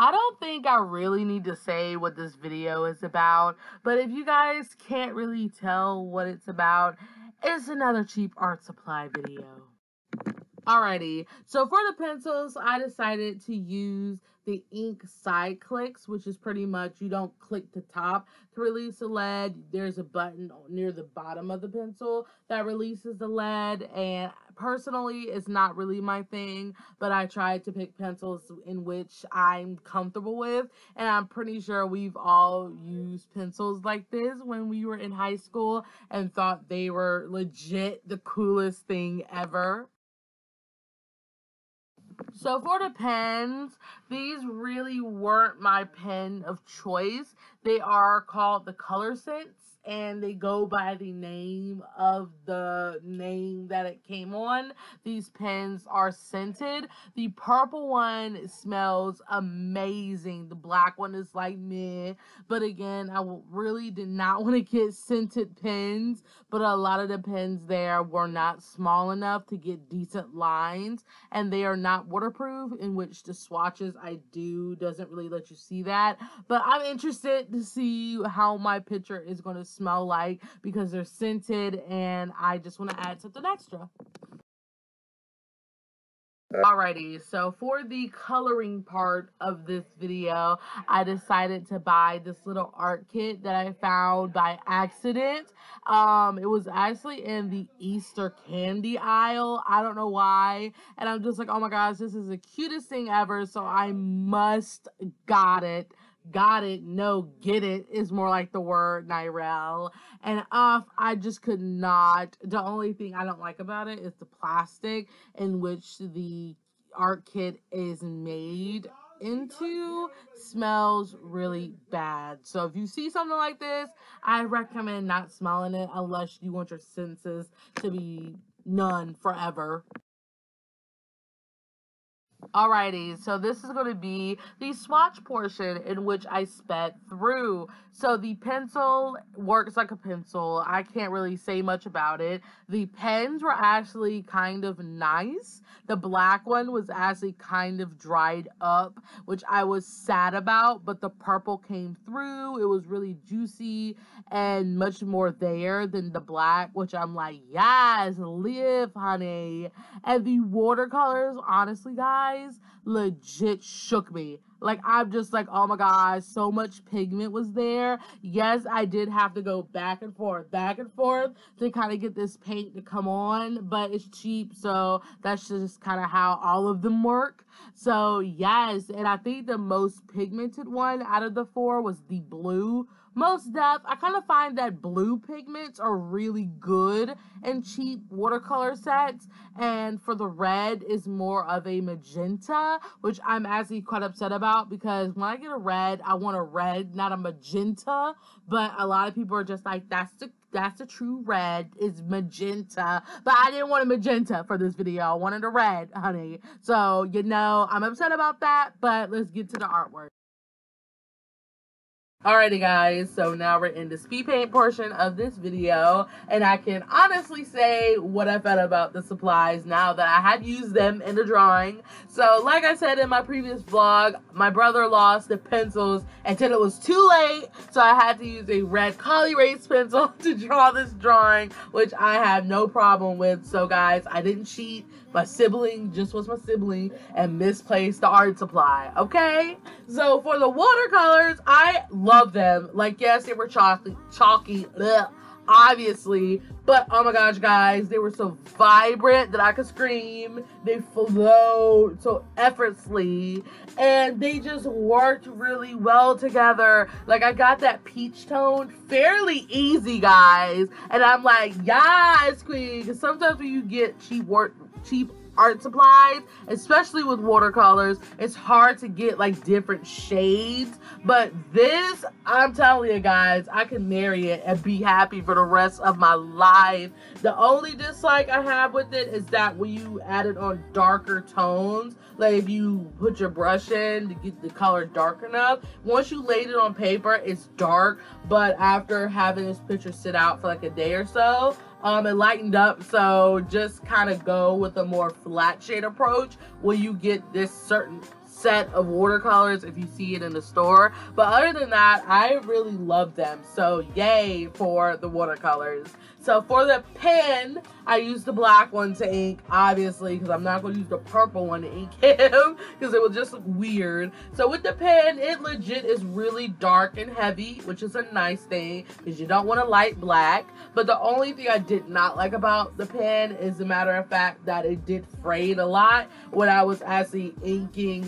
I don't think I really need to say what this video is about, but if you guys can't really tell what it's about, it's another cheap art supply video. Alrighty, so for the pencils, I decided to use the ink side clicks, which is pretty much you don't click the top to release the lead. There's a button near the bottom of the pencil that releases the lead, and personally, it's not really my thing, but I tried to pick pencils in which I'm comfortable with, and I'm pretty sure we've all used pencils like this when we were in high school and thought they were legit the coolest thing ever. So for the pens, these really weren't my pen of choice. They are called the Color Sense, and they go by the name of the name that it came on. These pens are scented. The purple one smells amazing. The black one is like meh. But again, I really did not want to get scented pens, but a lot of the pens there were not small enough to get decent lines, and they are not waterproof, in which the swatches I do doesn't really let you see that. But I'm interested to see how my picture is going to smell like because they're scented, and I just want to add something extra. Alrighty, so for the coloring part of this video, I decided to buy this little art kit that I found by accident. It was actually in the Easter candy aisle. I don't know why. And I'm just like, oh my gosh, this is the cutest thing ever. So I must got it. No, get it is more like the word, Nirel. And I just could not. The only thing I don't like about it is the plastic in which the art kit is made into smells really bad. So if you see something like this, I recommend not smelling it unless you want your senses to be none forever. Alrighty, so this is going to be the swatch portion in which I sped through. So the pencil works like a pencil. I can't really say much about it. The pens were actually kind of nice. The black one was actually kind of dried up, which I was sad about, but the purple came through. It was really juicy and much more there than the black, which I'm like, yes, live, honey. And the watercolors, honestly, guys, legit shook me. Like, I'm just like, oh my gosh, so much pigment was there. Yes, I did have to go back and forth to kind of get this paint to come on, but it's cheap, so that's just kind of how all of them work. So, yes, and I think the most pigmented one out of the four was the blue. Most def, I kind of find that blue pigments are really good in cheap watercolor sets, and for the red is more of a magenta, which I'm actually quite upset about because when I get a red, I want a red, not a magenta. But a lot of people are just like, that's the true red is magenta. But I didn't want a magenta for this video. I wanted a red, honey. So, you know, I'm upset about that, but let's get to the artwork. Alrighty guys, so now we're in the speed paint portion of this video, and I can honestly say what I felt about the supplies now that I had used them in the drawing. So like I said in my previous vlog, my brother lost the pencils until it was too late, so I had to use a red Collie Race pencil to draw this drawing, which I have no problem with. So guys, I didn't cheat. My sibling just was my sibling and misplaced the art supply, okay? So for the watercolors, I love them. Like, yes, they were chalky, ugh, obviously, but oh my gosh, guys, they were so vibrant that I could scream. They flowed so effortlessly, and they just worked really well together. Like, I got that peach tone fairly easy, guys, and I'm like, yes, queen, because sometimes when you get cheap art supplies, especially with watercolors, it's hard to get like different shades, but this, I'm telling you guys, I can marry it and be happy for the rest of my life. The only dislike I have with it is that when you add it on darker tones, like if you put your brush in to get the color dark enough, once you laid it on paper, it's dark, but after having this picture sit out for like a day or so, it lightened up. So just kind of go with a more flat shade approach when you get this certain set of watercolors if you see it in the store. But other than that, I really love them. So yay for the watercolors. So for the pen, I used the black one to ink, obviously, because I'm not going to use the purple one to ink him because it would just look weird. So with the pen, it legit is really dark and heavy, which is a nice thing because you don't want a light black. But the only thing I did not like about the pen is the matter of fact that it did frayed a lot when I was actually inking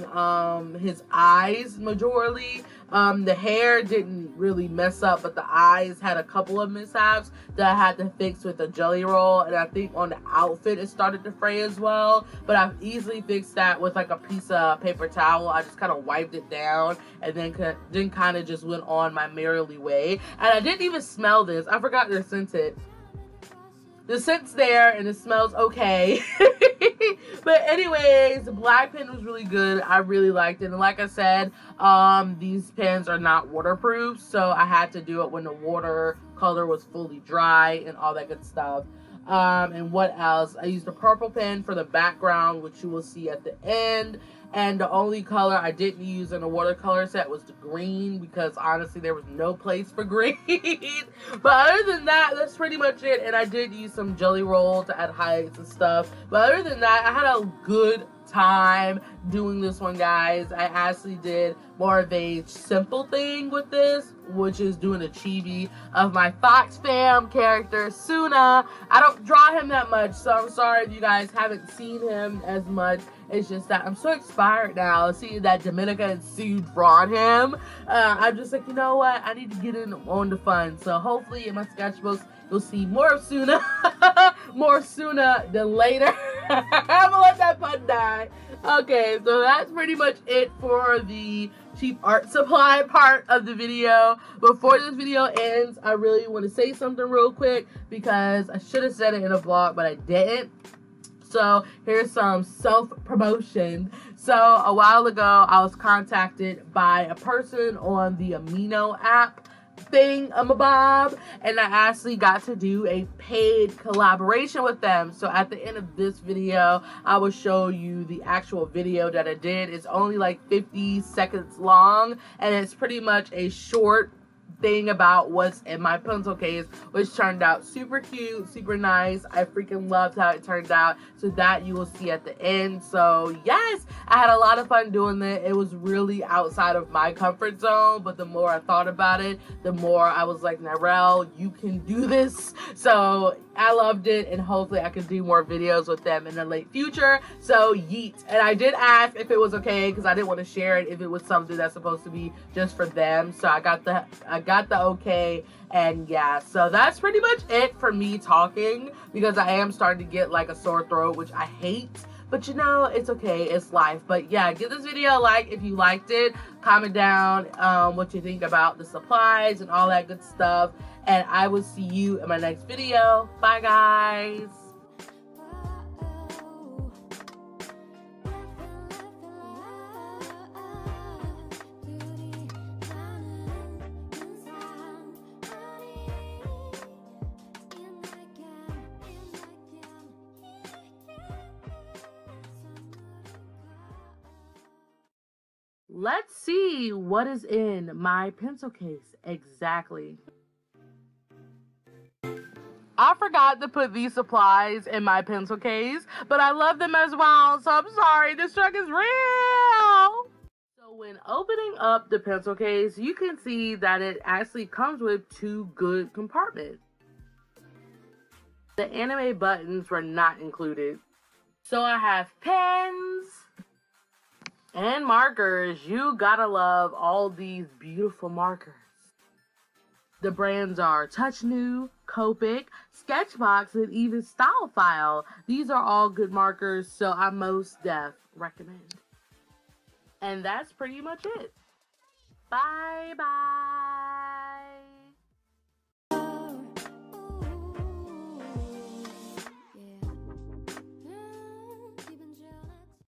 his eyes majorly. The hair didn't really mess up, but the eyes had a couple of mishaps that I had to fix with a jelly roll, and I think on the outfit it started to fray as well, but I've easily fixed that with like a piece of paper towel. I just kind of wiped it down and then kind of just went on my merrily way. And I didn't even smell this. I forgot to scent it. The scent's there and it smells okay. But anyways, the black pen was really good. I really liked it. And like I said, these pens are not waterproof, so I had to do it when the watercolor was fully dry and all that good stuff. And what else? I used a purple pen for the background, which you will see at the end. And the only color I didn't use in the watercolor set was the green, because honestly there was no place for green. But other than that, that's pretty much it. And I did use some jelly roll to add highlights and stuff. But other than that, I had a good time doing this one, guys. I actually did more of a simple thing with this, which is doing a chibi of my Fox fam character, Suna. I don't draw him that much, so I'm sorry if you guys haven't seen him as much. It's just that I'm so inspired now seeing that Dominica and Sue drawn him. I'm just like, you know what? I need to get in on the fun. So hopefully in my sketchbooks, you'll see more of Suna. More sooner than later. I'm gonna let that pun die. Okay, so that's pretty much it for the cheap art supply part of the video. Before this video ends, I really want to say something real quick because I should have said it in a vlog, but I didn't. So here's some self-promotion. So a while ago, I was contacted by a person on the Amino app thingamabob, and I actually got to do a paid collaboration with them. So at the end of this video, I will show you the actual video that I did. It's only like 50 seconds long, and it's pretty much a short thing about what's in my pencil case, which turned out super cute, super nice. I freaking loved how it turned out, so that you will see at the end. So yes, I had a lot of fun doing it. It was really outside of my comfort zone, but the more I thought about it, the more I was like, Narelle, you can do this. So I loved it, and hopefully I can do more videos with them in the late future. So yeet. And I did ask if it was okay, because I didn't want to share it if it was something that's supposed to be just for them. So I got the okay, and yeah, so that's pretty much it for me talking, because I am starting to get like a sore throat, which I hate, but you know, it's okay, it's life. But yeah, give this video a like if you liked it. Comment down what you think about the supplies and all that good stuff, and I will see you in my next video. Bye guys. Let's see what is in my pencil case exactly. I forgot to put these supplies in my pencil case, but I love them as well, so I'm sorry, this truck is real! So when opening up the pencil case, you can see that it actually comes with two good compartments. The anime buttons were not included. So I have pens and markers. You gotta love all these beautiful markers. The brands are Touch New, Copic, Sketchbox, and even Style File. These are all good markers, so I most def recommend. And that's pretty much it. Bye bye.